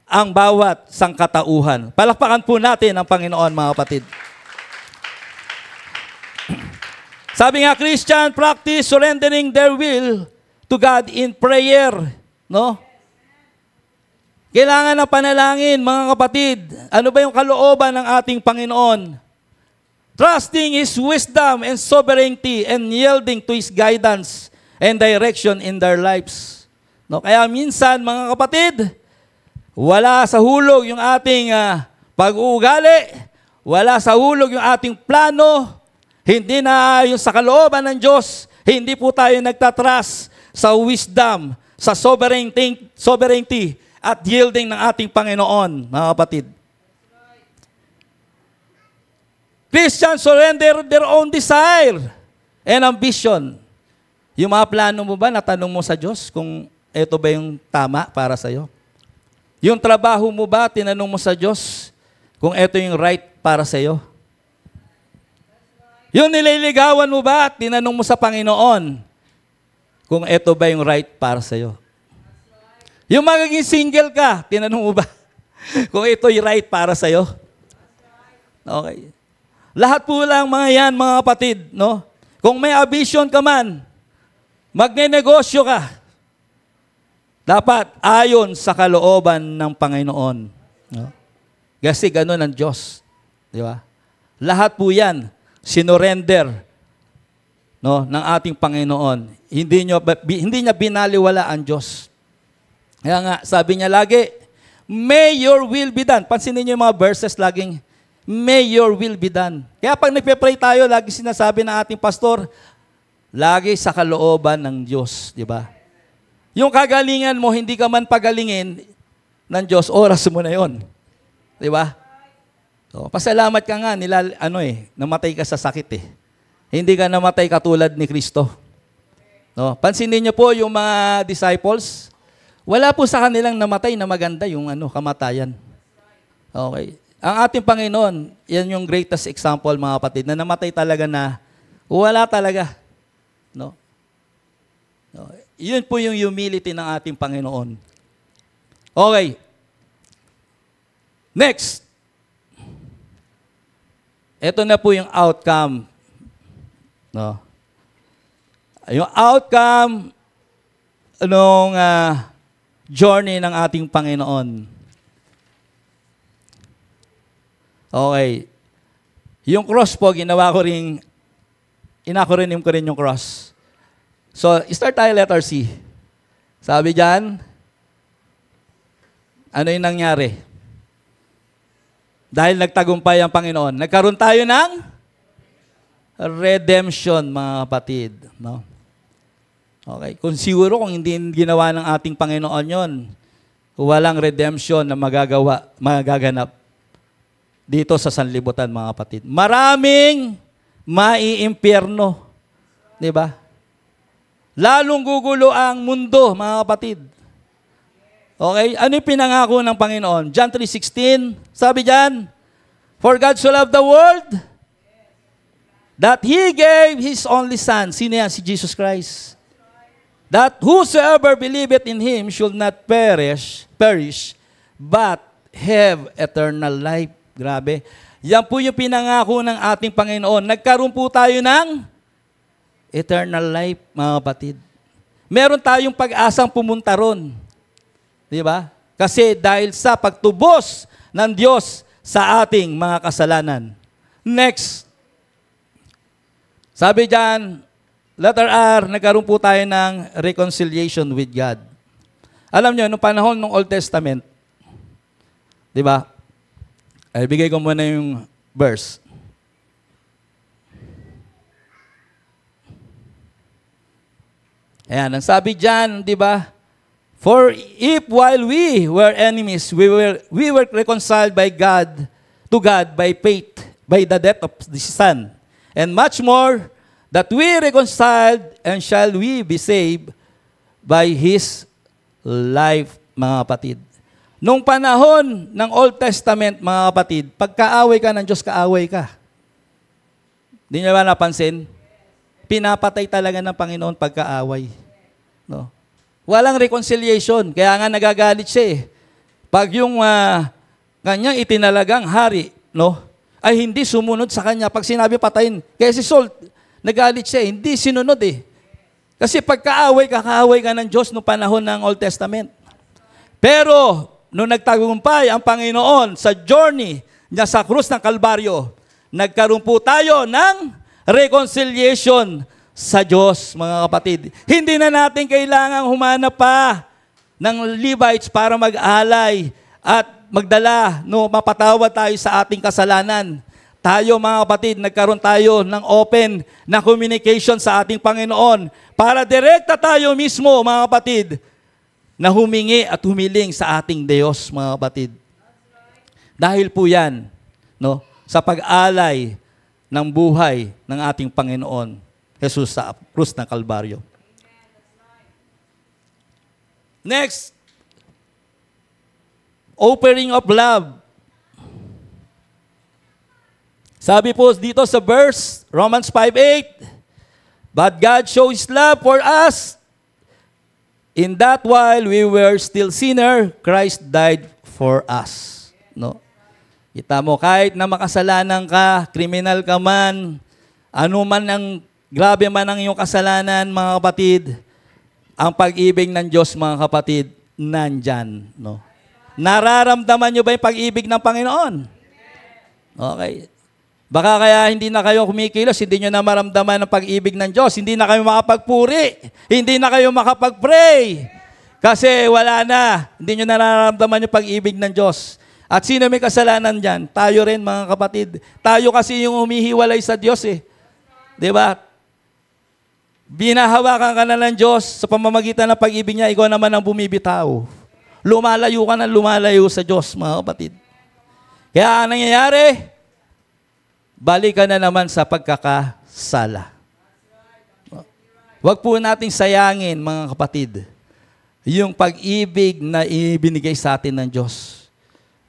ang bawat sangkatauhan. Palakpakan po natin ang Panginoon, mga kapatid. Sabi nga, Christian, practice surrendering their will to God in prayer. No? Kailangan ng panalangin, mga kapatid. Ano ba yung kalooban ng ating Panginoon? Trusting His wisdom and sovereignty and yielding to His guidance and direction in their lives. No? Kaya minsan, mga kapatid, wala sa hulog yung ating pag-uugali, wala sa hulog yung ating plano, hindi na yung sa kalooban ng Diyos, hindi po tayo nagtatras sa wisdom, sa sovereignty at yielding ng ating Panginoon, mga kapatid. Christians surrender their own desire and ambition. Yung mga plano mo ba, natanong mo sa Diyos kung ito ba yung tama para sa'yo? Yung trabaho mo ba, tinanong mo sa Diyos kung ito yung right para sa'yo? Yung nililigawan mo ba, tinanong mo sa Panginoon kung ito ba yung right para sa'yo? Yung magiging single ka, tinanong mo ba kung ito yung right para sa'yo? Okay. Lahat po lang mga yan, mga kapatid, no? Kung may ambition ka man, magne-negosyo ka, dapat ayon sa kalooban ng Panginoon. No? Kasi gano'n ang Diyos. Di ba? Lahat po yan, sinurrender, no, ng ating Panginoon. Hindi niya binaliwala ang Diyos. Kaya nga, sabi niya lagi, may your will be done. Pansinin niyo yung mga verses laging, may your will be done. Kaya pag nagpe-pray tayo, lagi sinasabi ng ating pastor, lagi sa kalooban ng Diyos. Di ba? Yung kagalingan mo, hindi ka man pagalingin ng Diyos, oras mo na yon. Di ba? So, pasalamat ka nga, namatay ka sa sakit eh. Hindi ka namatay katulad ni Kristo. No? Pansinin niyo po yung mga disciples, wala po sa kanilang namatay na maganda yung kamatayan. Okay. Ang ating Panginoon, yan yung greatest example, mga kapatid, na namatay talaga na wala talaga. No? No? Yun po yung humility ng ating Panginoon. Okay. Next. Ito na po yung outcome. No? Yung outcome ng journey ng ating Panginoon. Okay. Yung cross po, inakronym ko rin yung cross. So, start tayo letter C. Sabi dyan, ano yung nangyari? Dahil nagtagumpay ang Panginoon, nagkaroon tayo ng redemption, mga kapatid. No? Okay. Kung siguro kung hindi ginawa ng ating Panginoon yon, walang redemption na magaganap dito sa sanlibutan, mga kapatid. Maraming maiimpyerno. Di ba? Lalong gugulo ang mundo, mga kapatid. Okay? Ano yung pinangako ng Panginoon? John 3:16, sabi dyan, for God so loved the world that He gave His only Son. Sino yan? Si Jesus Christ. That whosoever believeth in Him should not perish, but have eternal life. Grabe. Yan po yung pinangako ng ating Panginoon. Nagkaroon po tayo ng eternal life, mga kapatid. Meron tayong pag-asang pumunta ron. Di ba? Kasi dahil sa pagtubos ng Diyos sa ating mga kasalanan. Next. Sabi dyan, letter R, nagkaroon po tayo ng reconciliation with God. Alam nyo, nung panahon ng Old Testament, di ba? Ay, bigay ko muna yung verse. Ayan, ang sabi diyan, di ba? For if while we were enemies, we were reconciled by God to God by faith, by the death of the Son, and much more that we reconciled and shall we be saved by His life, mga kapatid. Nung panahon ng Old Testament, mga kapatid, pagkaaway ka ng Diyos, kaaway ka. Di niyo ba napansin? Pinapatay talaga ng Panginoon pagkaaway. No? Walang reconciliation, kaya nga nagagalit siya eh. Pag yung kanyang itinalagang hari, no, ay hindi sumunod sa kanya pag sinabi patayin. Kaya si Saul, nagalit siya, hindi sinunod eh. Kasi pagkaaway ka ng Diyos noong panahon ng Old Testament. Pero, nung nagtagumpay ang Panginoon sa journey niya sa krus ng Kalbaryo, nagkaroon po tayo ng reconciliation sa Diyos, mga kapatid. Hindi na natin kailangang humanap pa ng Levites para mag-alay at magdala, no, mapatawad tayo sa ating kasalanan. Tayo, mga kapatid, nagkaroon tayo ng open na communication sa ating Panginoon para direkta tayo mismo, mga kapatid, na humingi at humiling sa ating Diyos, mga kapatid. Dahil po yan, no, sa pag-alay ng buhay ng ating Panginoon, Jesus sa krus ng Kalbaryo. Next, offering of love. Sabi po dito sa verse, Romans 5:8, but God shows His love for us, in that while we were still sinner, Christ died for us. No? Kita mo, kahit na makasalanan ka, kriminal ka man, ano man ang, grabe man ang iyong kasalanan, mga kapatid, ang pag-ibig ng Diyos, mga kapatid, nandyan. No? Nararamdaman nyo ba yung pag-ibig ng Panginoon? Okay. Baka kaya hindi na kayo kumikilos, hindi nyo na maramdaman ang pag-ibig ng Diyos, hindi na kayo makapagpuri, hindi na kayo makapag-pray, kasi wala na, hindi nyo nararamdaman yung pag-ibig ng Diyos. At sino may kasalanan dyan? Tayo rin, mga kapatid. Tayo kasi yung humihiwalay sa Diyos eh. Di ba? Binahawakan ka na ng Diyos sa pamamagitan ng pag-ibig niya, ikaw naman ang bumibitaw. Lumalayo ka na lumalayo sa Diyos, mga kapatid. Kaya ang nangyayari, balik ka na naman sa pagkakasala. Huwag po nating sayangin, mga kapatid, yung pag-ibig na ibinigay sa atin ng Diyos.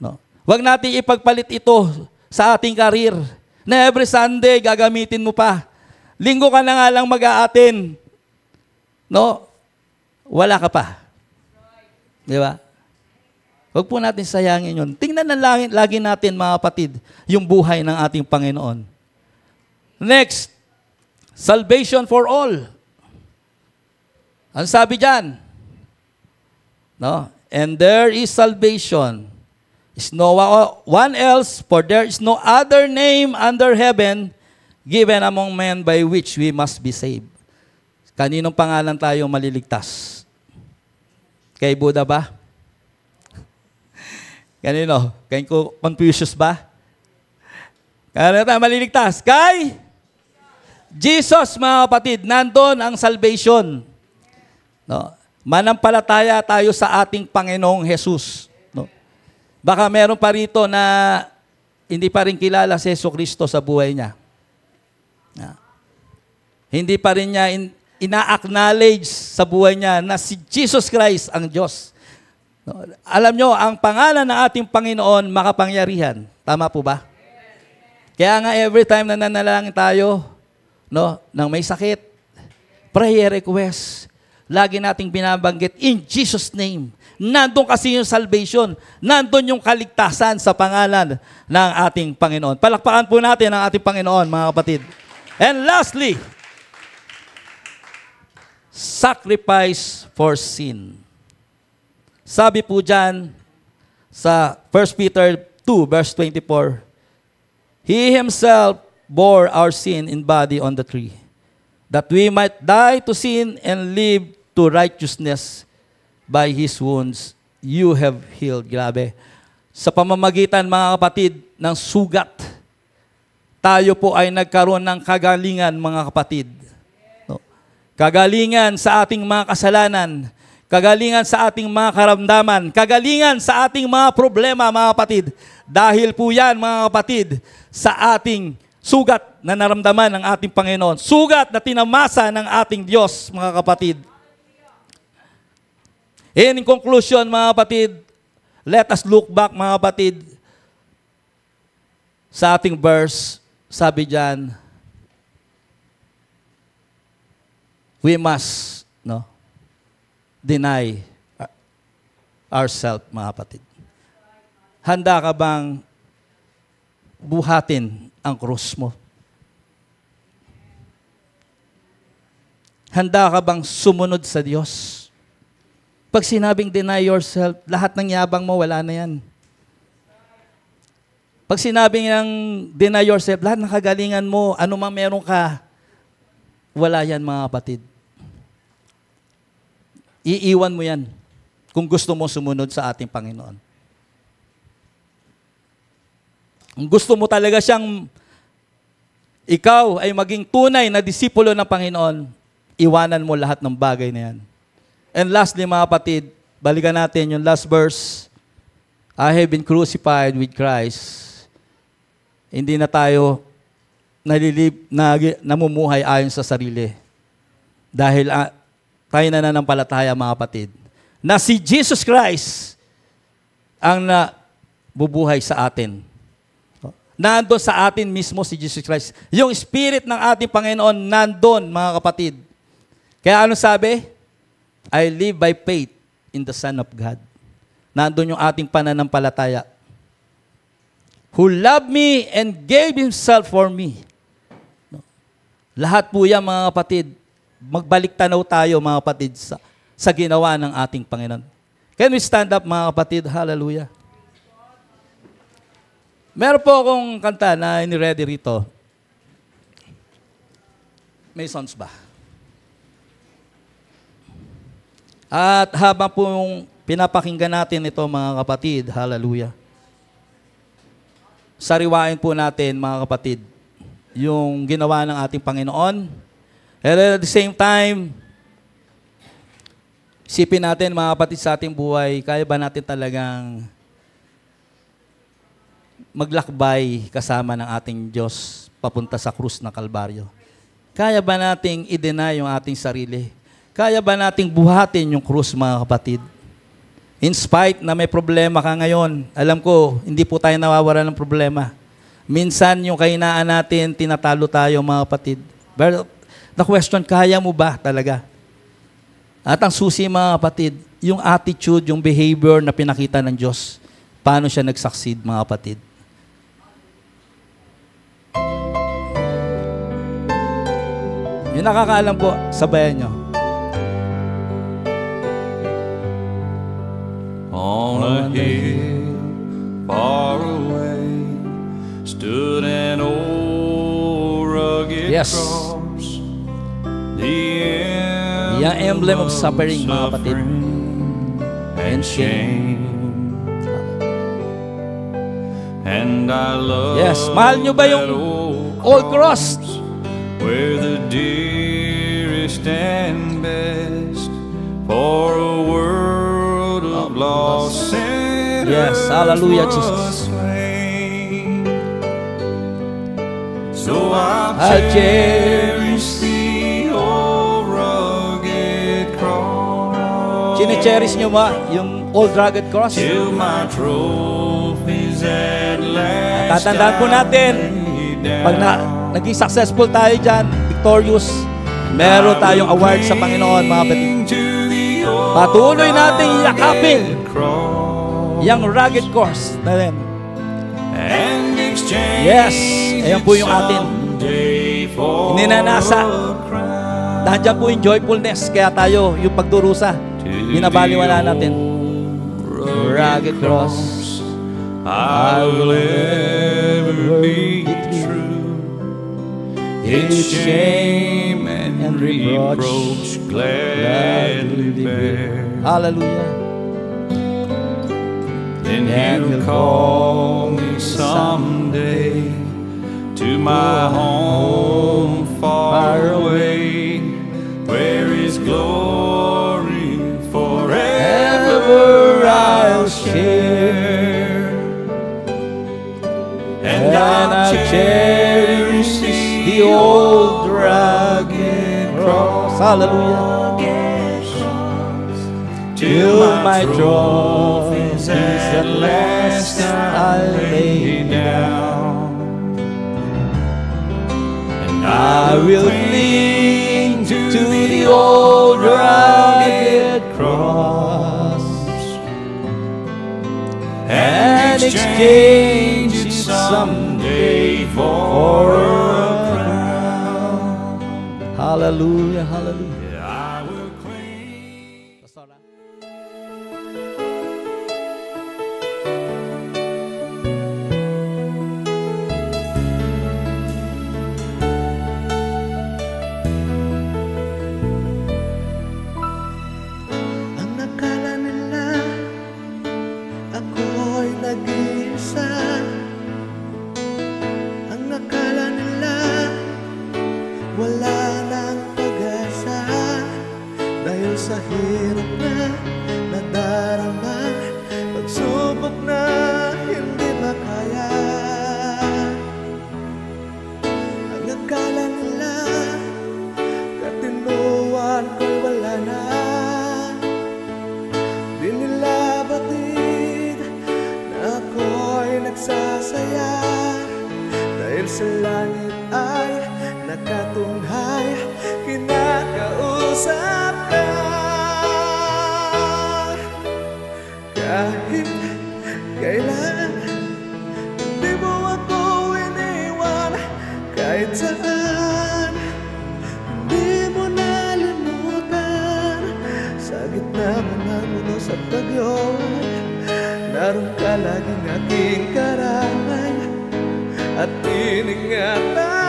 No? Huwag nating ipagpalit ito sa ating karir, na every Sunday gagamitin mo pa. Linggo ka na nga lang mag-a-attend. No? Wala ka pa. Di ba? Huwag po natin sayangin yun. Tingnan na lagi natin, mga kapatid, yung buhay ng ating Panginoon. Next, salvation for all. Ang sabi dyan, no? And there is salvation. Is no one else, for there is no other name under heaven given among men by which we must be saved. Kaninong pangalan tayo maliligtas? Kay Buddha ba? Kanino? Kay Confucius ba? Kaya tayo maliligtas? Kay Jesus, mga kapatid. Nandun ang salvation. No? Manampalataya tayo sa ating Panginoong Jesus. No? Baka meron pa rito na hindi pa rin kilala si Jesucristo sa buhay niya. Hindi pa rin niya ina-acknowledge sa buhay niya na si Jesus Christ ang Diyos. No? Alam nyo, ang pangalan ng ating Panginoon, makapangyarihan. Tama po ba? Kaya nga every time na nanalangin tayo, no, nang may sakit, prayer request, lagi nating binabanggit, in Jesus' name. Nandun kasi yung salvation. Nandun yung kaligtasan sa pangalan ng ating Panginoon. Palakpakan po natin ang ating Panginoon, mga kapatid. And lastly, sacrifice for sin. Sabi po dyan sa 1 Peter 2, verse 24, He Himself bore our sin in body on the tree, that we might die to sin and live to righteousness. By His wounds, you have healed. Grabe. Sa pamamagitan, mga kapatid, ng sugat, tayo po ay nagkaroon ng kagalingan, mga kapatid. No? kagalingan sa ating mga kasalanan, kagalingan sa ating mga karamdaman, kagalingan sa ating mga problema, mga kapatid. Dahil po yan, mga kapatid, sa ating sugat na naramdaman ng ating Panginoon. Sugat na tinamasa ng ating Diyos, mga kapatid. In conclusion, mga kapatid, let us look back, mga kapatid, sa ating verse. Sabi diyan, we must deny ourselves, mga kapatid. Handa ka bang buhatin ang krus mo? Handa ka bang sumunod sa Diyos? Pag sinabing deny yourself, lahat ng yabang mo, wala na yan. Pag sinabing ng deny yourself, lahat ng kagalingan mo, ano mang meron ka, wala yan, mga kapatid. Iiwan mo yan kung gusto mo sumunod sa ating Panginoon. Kung gusto mo talaga siyang ikaw ay maging tunay na disipulo ng Panginoon, iwanan mo lahat ng bagay na yan. And lastly, mga kapatid, balikan natin yung last verse. I have been crucified with Christ. Hindi na tayo namumuhay ayon sa sarili. Dahil tayo na nanampalataya, mga kapatid, na si Jesus Christ ang bubuhay sa atin. Nandun sa atin mismo si Jesus Christ. Yung Spirit ng ating Panginoon nandun, mga kapatid. Kaya ano sabi? I live by faith in the Son of God. Nandun yung ating pananampalataya. Who loved me and gave Himself for me. Lahat po yan, mga kapatid. Magbalik tanaw tayo, mga kapatid, sa ginawa ng ating Panginoon. Can we stand up, mga kapatid? Hallelujah. Meron po akong kanta na ini-ready rito. May songs ba? At habang po yung pinapakinggan natin ito, mga kapatid, hallelujah. Sariwain po natin, mga kapatid, yung ginawa ng ating Panginoon. And at the same time, isipin natin, mga kapatid, sa ating buhay, kaya ba natin talagang maglakbay kasama ng ating Diyos papunta sa krus ng Kalbaryo? Kaya ba nating i-deny yung ating sarili? Kaya ba nating buhatin yung krus, mga kapatid? In spite na may problema ka ngayon, alam ko, hindi po tayo nawawala ng problema. Minsan yung kahinaan natin, tinatalo tayo, mga kapatid. But the question, kaya mo ba talaga? At ang susi, mga kapatid, yung attitude, yung behavior na pinakita ng Diyos, paano siya nag-succeed, mga kapatid? Yung nakakaalam po, sabayan nyo. On a hill far away stood an old rugged Yes. cross, The emblem of suffering, mga kapatid, and shame. And I love Yes, mahal nyo ba yung old cross? where the dearest and best for a world of lost sinners. Yes, hallelujah, Jesus. was slain. So I'll I'll cherish the old rugged cross Chine-cherish nyo ba yung old rugged cross? till my trophies at last Tatandaan po natin, pag naging successful tayo dyan, victorious, meron tayong award sa Panginoon, mga kapatid. Patuloy nating yakapin yung rugged cross na rin. Yes, ayan po yung atin. Ninanasa. Nandiyan po yung joyfulness, kaya tayo, yung pagdurusa, binabaliwala natin. Rugged cross, I will ever be true. Its shame and reproach gladly bear. Hallelujah. Then He'll call me someday to my home far away, where Hallelujah. Till my trophies at last I lay down. And I will cling to the old rugged cross and exchange it someday for a crown. Hallelujah, hallelujah. I will cling. Ang akala nila ako'y nag-iisa. Ang akala nila wala nang pag-asa. Dahil sa hirap na nadarama, pagsubok na hindi makaya. Ang akala nila katinuan ko'y wala na. Di nila batid na ako'y nagsasaya. Dahil sa langit ay nakatunghay, kinakausap ka. Kahit kailan hindi mo ako iniwan, kahit saan hindi mo nalimutan. Sa gitna man ng unos at bagyo, naroon ka laging aking karamay at iningatan.